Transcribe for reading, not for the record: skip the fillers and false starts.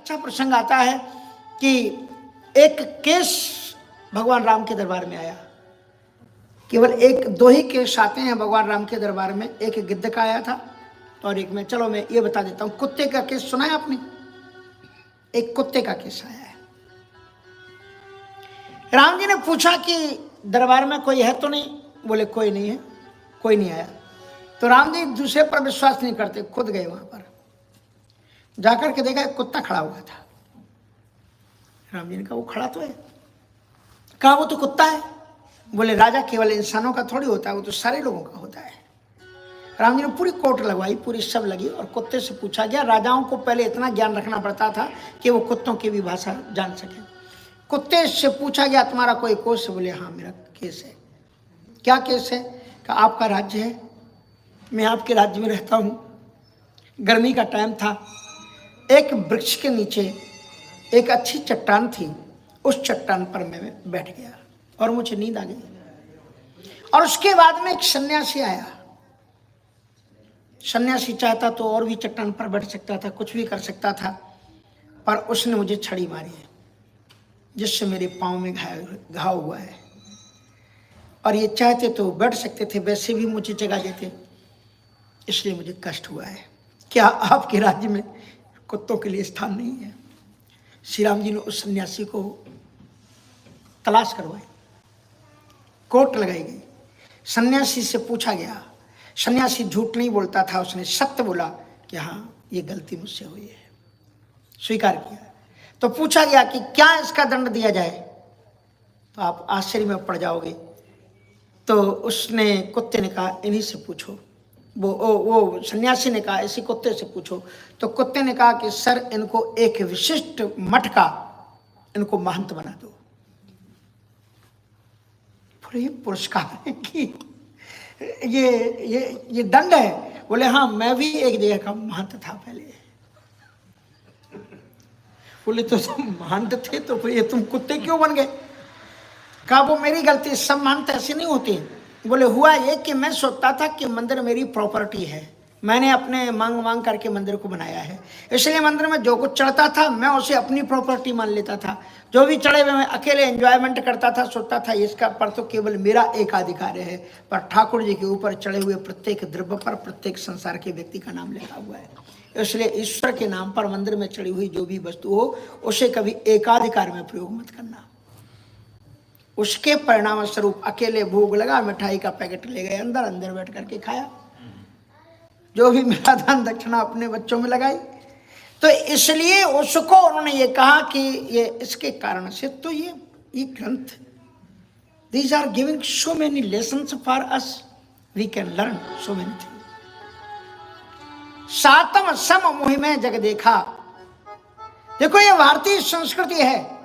अच्छा प्रसंग आता है कि एक केस भगवान राम के दरबार में आया। केवल एक दो ही केस आते हैं भगवान राम के दरबार में, एक गिद्ध का आया था और एक में, चलो मैं ये बता देता हूं, कुत्ते का केस सुना है आपने? एक कुत्ते का केस आया है। राम जी ने पूछा कि दरबार में कोई है तो नहीं? बोले कोई नहीं है, कोई नहीं आया। तो राम जी दूसरे पर विश्वास नहीं करते, खुद गए वहां पर, जाकर के देखा एक कुत्ता खड़ा हुआ था। राम जी ने कहा वो खड़ा तो है। कहा वो तो कुत्ता है। बोले राजा केवल इंसानों का थोड़ी होता है, वो तो सारे लोगों का होता है। राम जी ने पूरी कोर्ट लगवाई, पूरी सब लगी, और कुत्ते से पूछा गया। राजाओं को पहले इतना ज्ञान रखना पड़ता था कि वो कुत्तों की भी भाषा जान सके। कुत्ते से पूछा गया तुम्हारा कोई केस? बोले हाँ मेरा केस है। क्या केस है? कि आपका राज्य है, मैं आपके राज्य में रहता हूँ। गर्मी का टाइम था, एक वृक्ष के नीचे एक अच्छी चट्टान थी, उस चट्टान पर मैं बैठ गया और मुझे नींद आ गई। और उसके बाद में एक सन्यासी आया। सन्यासी चाहता तो और भी चट्टान पर बैठ सकता था, कुछ भी कर सकता था, पर उसने मुझे छड़ी मारी है जिससे मेरे पाँव में घाव हुआ है। और ये चाहते तो बैठ सकते थे, वैसे भी मुझे जगा देते, इसलिए मुझे कष्ट हुआ है। क्या आपके राज्य में कुत्तों के लिए स्थान नहीं है? श्री राम जी ने उस सन्यासी को तलाश करवाई, कोर्ट लगाई गई, सन्यासी से पूछा गया। सन्यासी झूठ नहीं बोलता था, उसने सत्य बोला कि हाँ ये गलती मुझसे हुई है, स्वीकार किया। तो पूछा गया कि क्या इसका दंड दिया जाए? तो आप आश्चर्य में पड़ जाओगे। तो उसने, कुत्ते ने कहा इन्हीं से पूछो। वो सन्यासी ने कहा इसी कुत्ते से पूछो। तो कुत्ते ने कहा कि सर इनको एक विशिष्ट मठ का इनको महंत बना दो। पूरे पुरस्कार है कि ये दंड है? बोले हाँ मैं भी एक जगह का महंत था पहले। बोले तो तुम महंत थे तो फिर ये तुम कुत्ते क्यों बन गए? कहा वो मेरी गलती, सब महंत ऐसे नहीं होते। बोले हुआ ये कि मैं सोचता था कि मंदिर मेरी प्रॉपर्टी है, मैंने अपने मांग मांग करके मंदिर को बनाया है, इसलिए मंदिर में जो कुछ चढ़ता था मैं उसे अपनी प्रॉपर्टी मान लेता था। जो भी चढ़े हुए मैं अकेले एंजॉयमेंट करता था, सोचता था इसका पर तो केवल मेरा एक अधिकार है। पर ठाकुर जी के ऊपर चढ़े हुए प्रत्येक द्रव्य पर प्रत्येक संसार के व्यक्ति का नाम लिखा हुआ है, इसलिए ईश्वर के नाम पर मंदिर में चढ़ी हुई जो भी वस्तु हो उसे कभी एकाधिकार में प्रयोग मत करना। उसके परिणाम स्वरूप अकेले भोग लगा, मिठाई का पैकेट ले गए अंदर, अंदर बैठ करके खाया, जो भी मिला दान दक्षिणा अपने बच्चों में लगाई। तो इसलिए उसको उन्होंने ये कहा कि ये इसके कारण से तो ये ग्रंथ, these are giving so many lessons for us, we can learn so many things. सातम सम मोहि में जग देखा। देखो ये भारतीय संस्कृति है,